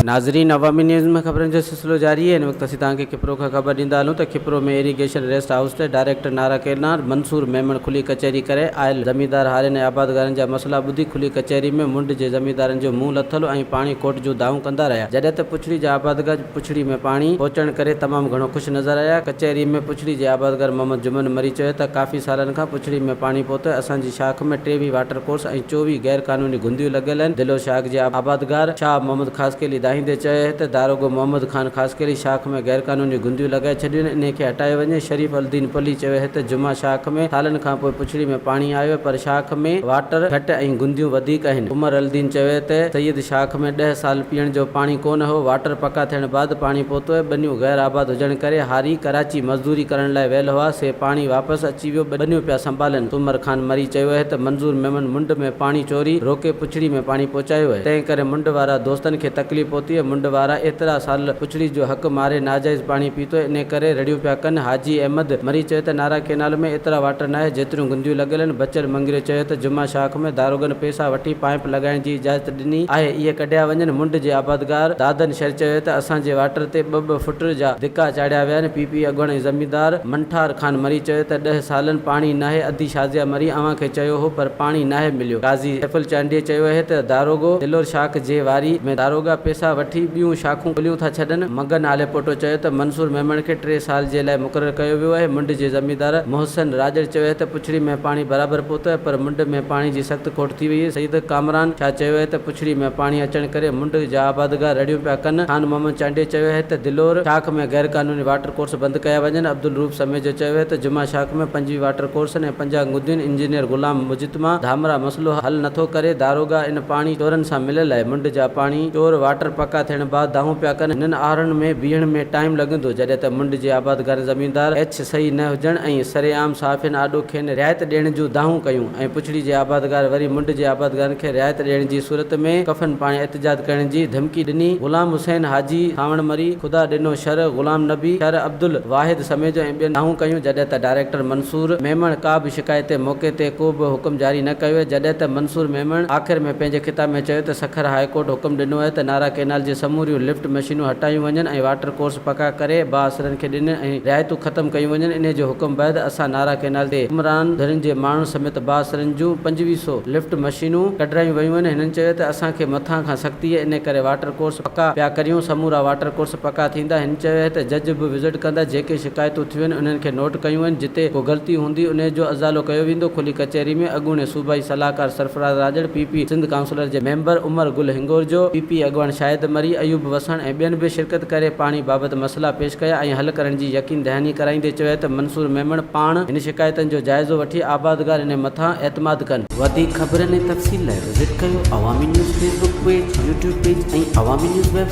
नाज़रीन, अवामी न्यूज़ में ख़बरनि जो सिलसिलो जारी है। इन वक्त असीं तव्हांखे कपरो खां ख़बर ॾींदा हलूं त कपरो में इरीगेशन रेस्ट हाउस ते डायरेक्टर नारा क़ेनाल मंसूर मयमण खुली कचहरी करे आयल ज़मींदार हारियुनि ऐं आबादगारनि जा मसला ॿुधी खुली कचहरी में मुंड जे ज़मींदारनि जो मुंहुं लथल ऐं पाणी कोट जूं दाऊं कंदा रहिया। जॾहिं त पुछड़ी जा आबादगार पुछड़ी में पाणी पहुचण करे तमामु घणो ख़ुशि नज़र आया। कचहरी में पुछड़ी जे आबादगार मोहम्मद जुमन मरी चयो त काफ़ी सालनि खां पुछड़ी में पाणी पहुतो। असांजी शाख में 23 वाटर कोर्स ऐं 24 गैर क़ानूनी गुंदियूं लॻियल आहिनि। दिलो शाख जे आबादगार शाह मोहम्मद ख़ासकेली दाहींदे चयो त दारोगो मोहम्मद खान ख़ासकेली शाख में गैर क़ानूनी गुंदियूं लॻाए छॾियूं आहिनि, इन खे हटायो वञे। शरीफ़ अल्दीन पली चयो त जुमा शाख में सालनि खां पोइ पुछड़ी में पाणी आयो पर शाख में वाटर घटि ऐं गुंदियूं वधीक आहिनि। उमर अल्दीन चयो त सईद शाख में 10 साल पीअण जो पाणी कोन हो, वाटर पका थियण बाद पाणी पहुतो आहे। बनियूं गैर आबाद हुजण करे हारी कराची मज़दूरी करण लाइ वियल हुआ, से पाणी वापसि अची वियो, बनियूं पिया संभालनि। उमर खान मरी चयो त मंसूर मेमन मुंड में पाणी चोरी रोके पुछड़ी में पाणी पहुचायो आहे, तंहिं करे मुंड वारा दोस्तनि खे तकलीफ़ पहुती आहे। मुंड वारा एतिरा साल पुछड़ी जो हक़ मारे नाजाइज़ पाणी पीतो, इन करे रड़ियूं पिया कनि। हाजी अहमद मरी चयो त नारा केनाल में एतिरा वाटर न आहे जेतिरियूं गुंदियूं लॻियल आहिनि। बचल मंगरे चयो त जुमा शाख में दारोगन पैसा वठी पाइप लॻाइण जी इजाज़त ॾिनी आहे, इहे कढिया वञनि। मुंड जे आबादगार दादन शर चयो त असांजे वाटर ते 2-2 फुट जा धिका चाढ़िया विया आहिनि। पीपी अॻुवाण ऐं ज़मींदार मंठार खान मरी चयो त 10 सालनि पाणी नाहे, अधी शाज़िया मरी अव्हां खे चयो हो पर पाणी नाहे मिलियो। काज़ी सैफुल चांडीअ चयो आहे त दारोगो दिलोर शाख जे वारी में दारोगा पैसा वठी ॿियूं शाखूं खुलियूं था छॾनि। मगन आले पोटो चयो त मंसूर मेमण खे 3 साल जे लाइ मुक़ररु कयो वियो आहे। मुंड जे ज़मींदार मोहसिन राजड़ चयो त पुछड़ी में पाणी बराबरि पहुतो आहे पर मुंड में पाणी जी सख़्त खोट थी वई आहे। सईद कामरान शाह चयो आहे त पुछड़ी में पाणी अचण करे मुंड जा आबादगार रड़ियूं पिया कनि। खान मोहम्मद चांडीअ चयो आहे त दिलोर शाख में गैर क़ानूनी वाटर कोर्स बंदि कया वञनि। अब्दुल रूफ समेजो चयो आहे त जुमा शाख में 25 वाटर कोर्स ऐं 50 गुंदियुनि। इंजीनियर गुलाम मुजितमा धामरा मसलो हल नथो करे, दारोगा इन पाणी चोरनि सां मिलियल आहे। मुंड जा पाणी चोर वाटर पका थियण बाद दाहूं पिया कनि। हिननि आहरनि में बीहण में टाइम लॻंदो, जॾहिं त मुंड जे आबादगार ज़मींदार एच सही न हुजण ऐं सरेआम साफ़िन आॾो खेनि रिआयत ॾियण जूं दाहूं कयूं ऐं पुछड़ी जे आबादगार वरी मुंड जे आबादगारनि खे रिआयत ॾियण जी सूरत में कफन पाणी एहतिजाज करण जी धमकी ॾिनी। गुलाम हुसैन हाजी सावण मरी ख़ुदा ॾिनो शर गुलाम नबी शर अब्दुल वाहिद समेजो ऐं ॿियनि दाहूं कयूं। जॾहिं त डायरेक्टर मंसूर मेमण का बि शिकायत मौक़े ते को बि हुकुम जारी न कयो। जॾहिं त मंसूर मेमण आख़िर में पंहिंजे खिताब में चयो त सखर हाईकोर्ट हुकुम ॾिनो आहे त नारा केनाल जे समूरियूं लिफ्ट मशीनूं हटायूं वञनि ऐं वाटर कोर्स पका करे बासरनि खे ॾिन ऐं रिआयतूं ख़तमु कयूं वञनि। इन जो हुकुम बैदि असां नारा केनाल ते हुकुमरान धरनि जे माण्हुनि समेत बासरनि जूं 2500 लिफ्ट मशीनूं कढायूं वयूं आहिनि। हिननि चयो त असांखे मथां खां सख़्ती आहे, इन करे वाटर कोर्स पका पिया करियूं। समूरा वाटर कोर्स पका थींदा। हिन चयो त जज बि विज़िट कंदा, जेके शिकायतूं थियूं आहिनि उन्हनि खे नोट कयूं आहिनि। जिते को ग़लती हूंदी उन जो अज़ालो कयो वेंदो। खुली कचहरी में अॻूणे सूबाई सलाहकार सरफराज़ राजड़, पीपी सिंध काउंसिलर जे मेंबर उमर गुल हिंगोर जो, पीपी अॻुवाण शाहिद मरी, अयूब वसण ऐं ॿियनि बि शिरकत करे पाणी बाबति मसइला पेश कया ऐं हल करण जी यकीन दहानी कराईंदे चयो त मंसूर मेमण पाण हिन शिकायतनि जो जाइज़ो वठी आबादगार इन मथां एतमाद कनि। वधीक ख़बरनि ऐं तफ़सील लाइ विज़िट कयो अवामी news Facebook page, YouTube page ऐं अवामी न्यूज़ वेब